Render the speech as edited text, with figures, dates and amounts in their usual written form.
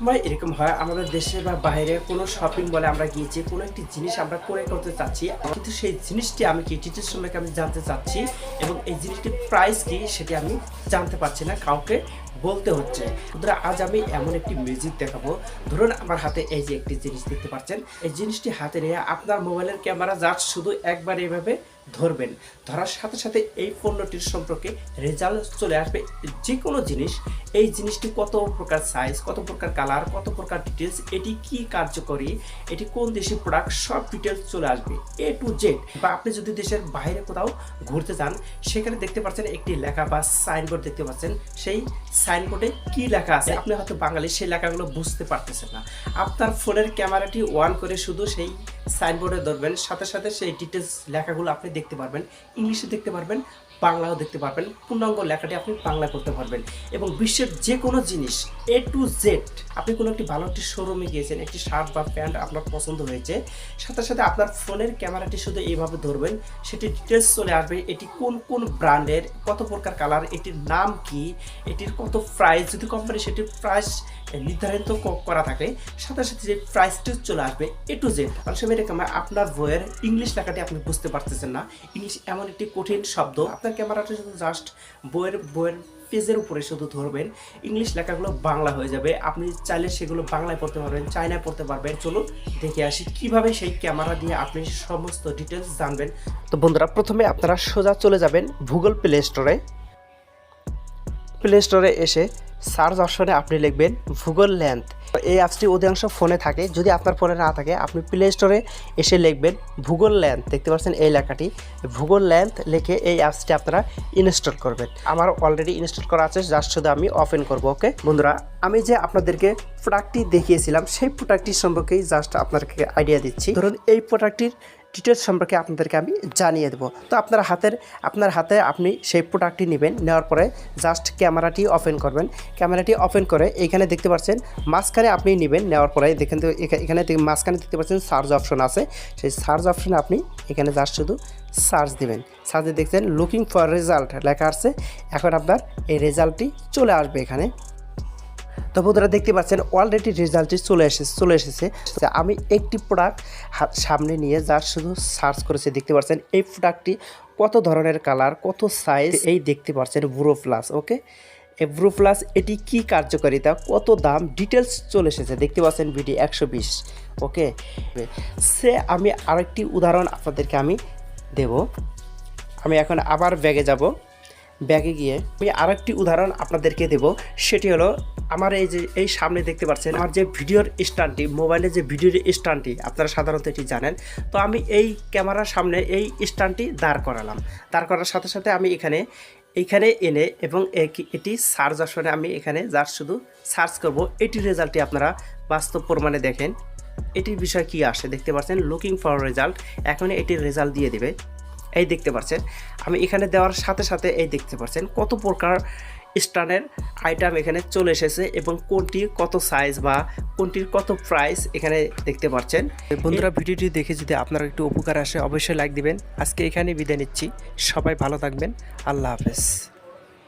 সময় এরকম হয় আমাদের দেশে বা বাইরে কোনো শপিং মলে আমরা গিয়েছি, কোনো একটি জিনিস আমরা ক্রয় করতে চাচ্ছি, কিন্তু সেই জিনিসটি আমি কি ডিটেলস সম্পর্কে আমি জানতে চাচ্ছি এবং এই জিনিসটির প্রাইস কি সেটি আমি জানতে পারছি না, কাউকে বলতে হচ্ছে। বন্ধুরা, আজ আমি এমন একটি মিউজিক দেখাবো। ধরুন আমার হাতে এই যে একটি জিনিস দেখতে পাচ্ছেন, এই জিনিসটি হাতে নিয়ে আপনার মোবাইলের ক্যামেরা জাস্ট শুধু একবার এইভাবে ধরবেন, ধরার সাথে সাথে এই পণ্যটির সম্পর্কে রেজাল্ট চলে আসবে। যে কোনো জিনিস, এই জিনিসটি কত প্রকার সাইজ, কত প্রকার কালার, কত প্রকার ডিটেলস, এটি কি কার্যকরী, এটি কোন দেশি প্রোডাক্ট, সব ডিটেলস চলে আসবে এ টু জেড। বা আপনি যদি দেশের বাইরে কোথাও ঘুরতে যান, সেখানে দেখতে পাচ্ছেন একটি লেখা বা সাইনবোর্ড দেখতে পাচ্ছেন, সেই সাইনবোর্ডে কি লেখা আছে আপনি হয়তো বাঙালি, সেই লেখাগুলো বুঝতে পারতেছেন না। আপনার ফোনের ক্যামেরাটি অন করে শুধু সেই সাইনবোর্ডে ধরবেন, সাথে সাথে সেই ডিটেলস লেখাগুলো আপনি দেখতে পারবেন, ইংলিশে দেখতে পারবেন, বাংলাও দেখতে পারবেন, পূর্ণাঙ্গ লেখাটি আপনি বাংলা করতে পারবেন। এবং বিশ্বের যে কোনো জিনিস এ টু জেড, আপনি কোনো একটি ভালো একটি শোরুমে গিয়েছেন, একটি শার্ট বা প্যান্ট আপনার পছন্দ হয়েছে, সাথে সাথে আপনার ফোনের ক্যামেরাটি শুধু এইভাবে ধরবেন, সেটি ডিটেলস চলে আসবে। এটি কোন কোন ব্র্যান্ডের, কত প্রকার কালার, এটির নাম কি, এটির কত প্রাইস, যদি কোম্পানি সেটির প্রাইস নির্ধারিত করা থাকে, সাথে সাথে যে প্রাইসটি চলে আসবে এ টু জেড। অনেক সময় এরকম আপনার বইয়ের ইংলিশ লেখাটি আপনি বুঝতে পারতেছেন না, ইংলিশ এমন একটি কঠিন শব্দ, আপনার ক্যামেরাটা শুধু জাস্ট বইয়ের পেজের উপরে শুধু ধরবেন, ইংলিশ লেখাগুলো বাংলা হয়ে যাবে। আপনি চাইলে সেগুলো বাংলায় পড়তে পারবেন, চায়নায় পড়তে পারবেন। চলুন দেখে আসি কিভাবে সেই ক্যামেরা দিয়ে আপনি সমস্ত ডিটেলস জানবেন। তো বন্ধুরা, প্রথমে আপনারা সোজা চলে যাবেন গুগল প্লে স্টোরে। প্লে স্টোরে এসে সার্চ অপশনে আপনি লিখবেন গুগল লেন্থ। এই অ্যাপসটি অধিকাংশ ফোনে থাকে, যদি আপনার ফোনে না থাকে আপনি প্লে স্টোরে এসে লিখবেন গুগল লেন্থ। দেখতে পাচ্ছেন এই লেখাটি, গুগল লেন্থ লিখে এই অ্যাপসটি আপনারা ইনস্টল করবেন। আমার অলরেডি ইনস্টল করা আছে, জাস্ট শুধু আমি ওপেন করব। ওকে বন্ধুরা, আমি যে আপনাদেরকে প্রোডাক্টটি দেখিয়েছিলাম সেই প্রোডাক্টটির সম্পর্কেই জাস্ট আপনাদেরকে আইডিয়া দিচ্ছি। ধরুন এই প্রোডাক্টটির ডিটেলস সম্পর্কে আপনাদেরকে আমি জানিয়ে দেবো। তো আপনার হাতে আপনি সেই প্রোডাক্টটি নেবেন, নেওয়ার পরে জাস্ট ক্যামেরাটি ওপেন করবেন। ক্যামেরাটি ওপেন করে এইখানে দেখতে পাচ্ছেন মাঝখানে আপনি নেবেন, নেওয়ার পরে দেখেন তো এখানে মাঝখানে দেখতে পাচ্ছেন সার্চ অপশন আছে, সেই সার্চ অপশনে আপনি এখানে জাস্ট শুধু সার্চ দিবেন। সার্চে দেখছেন লুকিং ফর রেজাল্ট লেখা আছে। এখন আপনার এই রেজাল্টটি চলে আসবে এখানে। তো বন্ধুরা দেখতে পাচ্ছেন অলরেডি রেজাল্টটি চলে এসেছে। আমি একটি প্রোডাক্ট সামনে নিয়ে যার শুধু সার্চ করেছি, দেখতে পাচ্ছেন এই প্রোডাক্টটি কত ধরনের কালার, কত সাইজ, এই দেখতে পাচ্ছেন ব্রো প্লাস। ওকে, এই ব্রো প্লাস এটি কি কার্যকারিতা, কত দাম, ডিটেলস চলে এসেছে, দেখতে পাচ্ছেন ভিডি 120। ওকে, আমি আরেকটি উদাহরণ আপনাদেরকে আমি দেব। আমি এখন আবার ব্যাগে যাব, ব্যাগে গিয়ে আমি আরেকটি উদাহরণ আপনাদেরকে দেব। সেটি হলো আমার এই সামনে দেখতে পাচ্ছেন আমার যে ভিডিওর স্ট্যান্ডটি, মোবাইলে যে ভিডিওর স্ট্যান্ডটি, আপনারা সাধারণত এটি জানেন। তো আমি এই ক্যামেরার সামনে এই স্ট্যান্ডটি দাঁড় করালাম। দাঁড় করার সাথে সাথে আমি এইখানে এনে এবং এটি সার্চ অপশনে আমি এখানে যার শুধু সার্চ করব, এটির রেজাল্টটি আপনারা বাস্তব প্রমাণে দেখেন এটির বিষয় কি আসে। দেখতে পাচ্ছেন লুকিং ফর রেজাল্ট, এখন এটির রেজাল্ট দিয়ে দেবে। এই দেখতে পাচ্ছেন আমি এখানে দেওয়ার সাথে সাথে এই দেখতে পাচ্ছেন কত প্রকার স্ট্যান্ডের আইটেম এখানে চলে এসেছে এবং কোনটির কত সাইজ বা কোনটির কত প্রাইস এখানে দেখতে পাচ্ছেন। বন্ধুরা, ভিডিওটি দেখে যদি আপনার একটু উপকার আসে অবশ্যই লাইক দিবেন। আজকে এখানে বিদায় নিচ্ছি, সবাই ভালো থাকবেন, আল্লাহ হাফেজ।